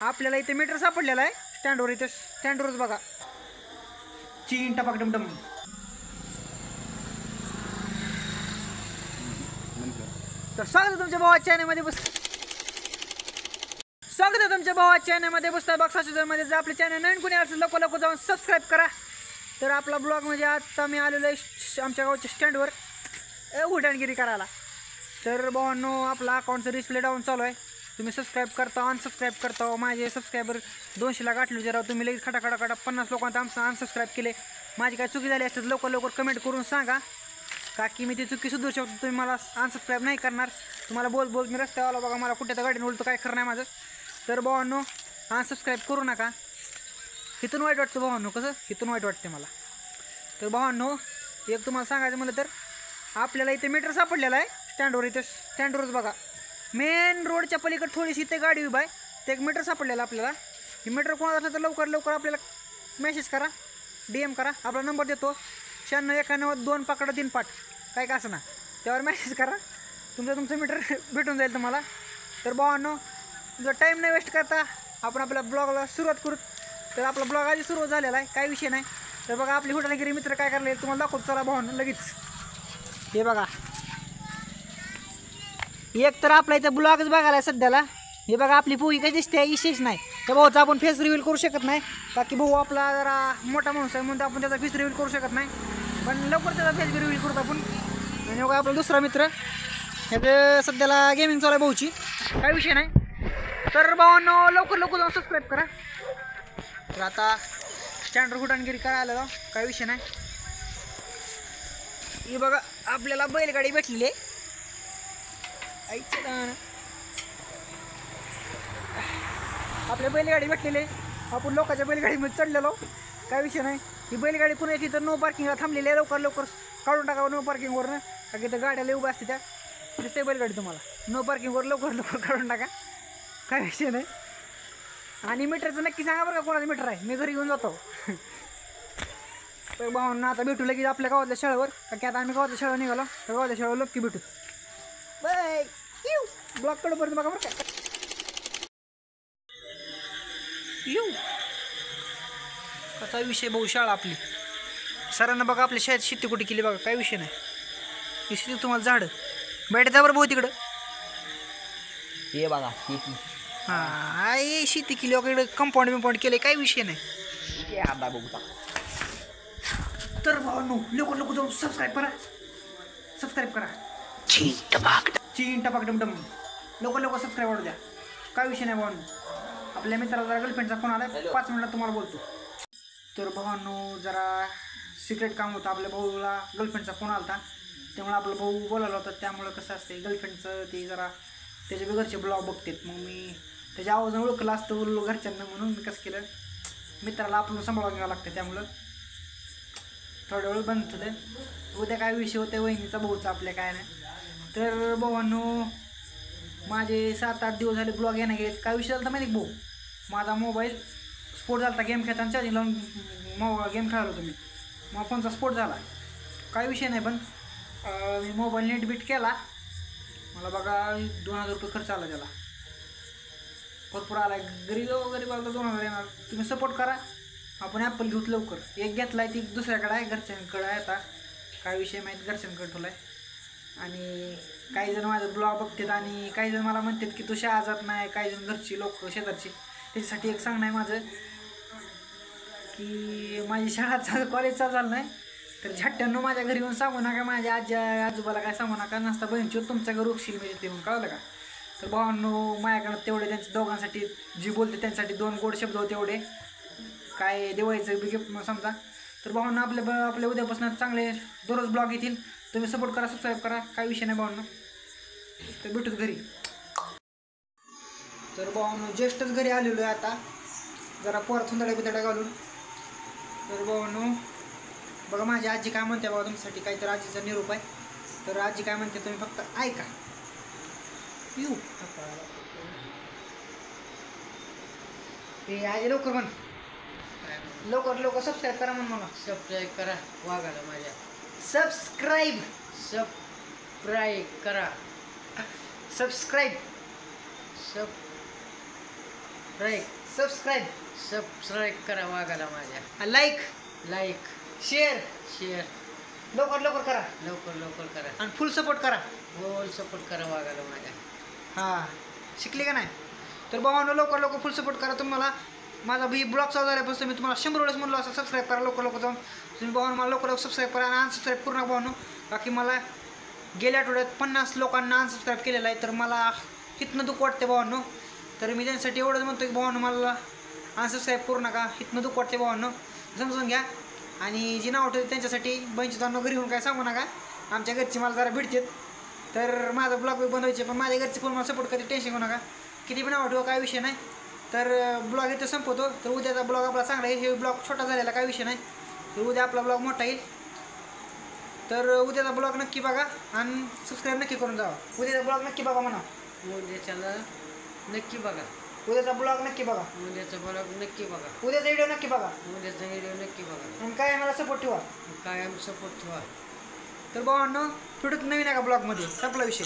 आपल्याला इथे मीटर सापडलेला आहे स्टँडवर. इथे स्टँडवरच बघा चीन टपाक डमडम. तर स्वागत आहे तुमच्या भावाच्या चॅनलमध्ये स्वागत आहे तुमच्या भावाच्या चॅनलमध्ये पुस्तक बॉक्समध्ये. जर आपल्या चॅनल नवीन कोणी असेल लवकर जाऊन सबस्क्राईब करा. तर आपला ब्लॉग म्हणजे आता मी आलेलो आहे आमच्या गावच्या स्टँडवर उड्डाणगिरी करायला. तर भावांनो आपला अकाउंटचा डिस्प्ले डाऊन चालू आहे. तुम्ही सबस्क्राईब करता अनसबस्क्राईब करता. माझे सबस्क्रायबर 200ला गाठले जरा. तुम्ही लगेच खटाखटा 50 लोकांना आमचं अनसबस्क्राईब केले. माझी काय चुकी झाली असते लवकर कमेंट करून सांगा का की मी ती चुकी सुधारू शकतो. तुम्ही मला अनसबस्क्राईब नाही करणार. तुम्हाला बोल मी रस्त्यावर आलो बघा मला कुठे तर गाडीने उलतो काय खरं नाही माझं. तर भावांनो अनसबस्क्राईब करू नका. इथून वाईट वाटतं भावांनो. कसं इथून वाईट वाटते मला. तर भावांनो एक तुम्हाला सांगायचं म्हटलं तर आपल्याला इथे मीटर सापडलेला आहे स्टँडवर. इथे स्टँडवरच बघा मेन रोडच्या पलीकडे थोडीशी इथे गाडी उभा आहे. ते एक मीटर सापडलेला आपल्याला. हे मीटर कोणाला असलं तर लवकर आपल्याला मेसेज करा, DM करा. आपला नंबर देतो 9691 पकडा 3 पाठ काय का असं ना. त्यावर मेसेज करा. तुमचं मीटर भेटून जाईल तुम्हाला. तर भावांनो तुमचा टाईम नाही वेस्ट करता आपण आपल्या ब्लॉगला सुरुवात करू. तर आपला ब्लॉग आधी सुरू झालेला आहे काही विषय नाही. तर बघा आपली हुटाणगिरी मित्र काय करायला तुम्हाला दाखवतो. चला भावांनो लगेच. हे बघा एक तर आपला इथं ब्लॉगच बघायला आहे सध्याला. हे बघा आपली पोळी काही दिसते विशेष नाही. त्या भाऊचा आपण फेस रिव्हील करू शकत नाही का की भाऊ आपला जरा मोठा माणूस आहे म्हणून आपण त्याचा फेस रिव्हील करू शकत नाही. पण लवकर त्याचा फेस रिव्हील करतो आपण. आणि बघा आपला दुसरा मित्र ह्याचं सध्याला गेमिंग चालू आहे भाऊची काही विषय नाही. तर भावांनो लवकर जाऊन सबस्क्राईब करा. तर आता स्टँडवर हुटाणगिरी करायला जाऊ काही विषय नाही. ही बघा आपल्याला बैलगाडी भेटलेली आहे. आपल्या बैलगाडी भेटलेली आहे. आपण लोकांच्या बैलगाडीमध्ये चढलेलो काय विषय नाही. ही बैलगाडी पुन्हा येते तर नो पार्किंगला थांबलेली आहे. लवकर काढून टाकावं नो पार्किंगवरनं का की तर गाड्याला उभं असते त्या दिसते बैलगाडी तुम्हाला. नो पार्किंगवर लवकर काढून टाका काय विषय नाही. आणि मीटरचं नक्की सांगा बरं का कोणाचं मीटर आहे. मी घरी घेऊन जातो. तर भावांना आता भेटू लगेच आपल्या गावातल्या शाळेवर का की आता आम्ही गावातल्या शाळेवर निघालो. तर गावातल्या शाळेवर नक्की भेटू. बाय ब्लॉक कडपर्यंत बघा बरं का. कसा विषय भाऊ शाळा आपली. सरांना बघा आपल्या शाळेत शेती कुठे केली बघा काय विषय नाही. शेती तुम्हाला झाडं बैठता बरं भाऊ तिकडं. हे बघा शेती. हां शेती केली वगैरे कंपाऊंड केले काही विषय नाही. तर भावांनो लवकर जाऊन सबस्क्राईब करा. चीन टपाक डमडम लवकर सबस्क्राईब वाढू द्या काय विषय नाही भावांनो. आपल्या मित्राला जरा गर्लफ्रेंडचा फोन आला 5 मिनिटात तुम्हाला बोलतो. तर भावांनो जरा सिक्रेट काम होतं. आपल्या भाऊला गर्लफ्रेंडचा फोन आला होता त्यामुळे आपला भाऊ बोलायला होता. त्यामुळं कसं असते गर्लफ्रेंडचं ते जरा त्याच्या घरचे ब्लॉग बघतात. मग मी त्याच्या आवाजानं ओळखलं असतं घरच्यांना म्हणून मी कसं केलं मित्राला आपण सांभाळून घ्यावं लागतं. त्यामुळं थोड्या वेळ बंद होतं. उद्या काय विषय होते वहिनीचा भाऊचा आपल्या काय नाही. तर भावांनो माझे 7-8 दिवस झाले ब्लॉग येणं गेले. काय विषय झाला तर माहिती भाऊ माझा मोबाईल स्फोट झाला. गेम खेळताना चार्जिंग लावून गेम खेळालो होतो मी. मग फोनचा स्फोट झाला काय विषय नाही. पण मी मोबाईल नेट बीट केला. मला बघा 2000 रुपये खर्च आला त्याला. भरपूर आला. गरीब आला 2000 येणार. तुम्ही सपोर्ट करा. आपण ॲपल घेऊत लवकर. एक घेतला आहे ती दुसऱ्याकडे आहे घरच्यांकडे आहे. आता काय विषय माहीत घरच्यांकडे ठेवला आहे. आणि काही जण माझं ब्लॉग बघतात आणि काही जण मला म्हणतात की तू शाळा जात नाही. काही जण घरची लोक शेजारची. त्याच्यासाठी एक सांगणं आहे माझं की माझी शाळा कॉलेज चालू झालं नाही तर झट्ट्यांनो माझ्या घरी येऊन सांगू नका. माझ्या आजोबाला काय सांगू नका. नसता बहिणीची तुमच्या घरी उकशील मी येते म्हणून कळलं का. तर भावांनो माझ्याकडं तेवढे त्यांच्या दोघांसाठी जी बोलते त्यांच्यासाठी 2 गोड शब्द होते तेवढे काय देवायचं गिफ्ट समजा. तर भावांनो आपल्या उद्यापासून चांगले दररोज ब्लॉग येतील. तुम्ही सपोर्ट करा सबस्क्राईब करा काय विषय नाही भावांनो. तर भेटूच घरी. तर भावांनो जस्टच घरी आलेलो आहे आता जरा पोरात बितड्या घालून. तर भावांनो बघा माझी आजी काय म्हणते बाबा तुमच्यासाठी काहीतरी आजीचा निरोप आहे. तर आजी काय म्हणते तुम्ही फक्त ऐका. ते आजी लवकर म्हण लवकर सबस्क्राईब करा म्हण मला. सबस्क्राईब करा वाघाला माझ्या. सबस्क्राईब करा. सबस्क्राईब सबस्क्राईब सबस्क्राईब करा वाघाला माझ्या. लाईक लाईक शेअर शेअर लवकर लवकर करा लवकर लवकर करा. आणि फुल सपोर्ट करा. फुल सपोर्ट करा वाघाला माझ्या. हां शिकले का नाही. तर भावांनो लवकर लवकर फुल सपोर्ट करा. तुम्हाला माझा ब्लॉग चालू झाल्यापासून मी तुम्हाला 100 वेळेस म्हणलो असं सबस्क्राईब करा लवकर लवकर जाऊन. तुम्ही भावांनो मला लवकर लवकर सबस्क्राईब करा आणि अनसबस्क्राईब करू नका भावांनो. बाकी मला गेल्या आठवड्यात 50 लोकांना अनसबस्क्राईब केलेलं आहे. तर मला इथनं दुःख वाटते भावांनो. तर मी त्यांच्यासाठी एवढंच म्हणतो की भावांनो मला अनसबस्क्राईब करू नका. इथनं दुःख वाटते भावांनो समजून घ्या. आणि जी नाव ठेवते त्यांच्यासाठी बंचितांना घरी येऊन काय सांगू नका. आमच्या घरची मला जरा भेटतात. तर माझा ब्लॉग बी बंद व्हायचे पण माझ्या घरचे पण मला सपोर्ट करते. टेन्शन घेऊ नका. किती पण नाव ठेवा काय विषय नाही. तर ब्लॉग इथं संपवतो. तर उद्याचा ब्लॉग आपला चांगला येईल. हे ब्लॉग छोटा झालेला काय विषय नाही. तर उद्या आपला ब्लॉग मोठा येईल. तर उद्याचा ब्लॉग नक्की बघा आणि सबस्क्राईब नक्की करून जावा. उद्याचा ब्लॉग नक्की बघा म्हणा. उद्याच्याला नक्की बघा. उद्याचा ब्लॉग नक्की बघा. उद्याचा ब्लॉग नक्की बघा. उद्याचा व्हिडिओ नक्की बघा. उद्याचा व्हिडिओ नक्की बघा. आणि काय मला सपोर्ट ठेवा. कायम सपोर्ट ठेवा. तर भावांनो भेटूत नवीन एका ब्लॉगमध्ये. संपला विषय.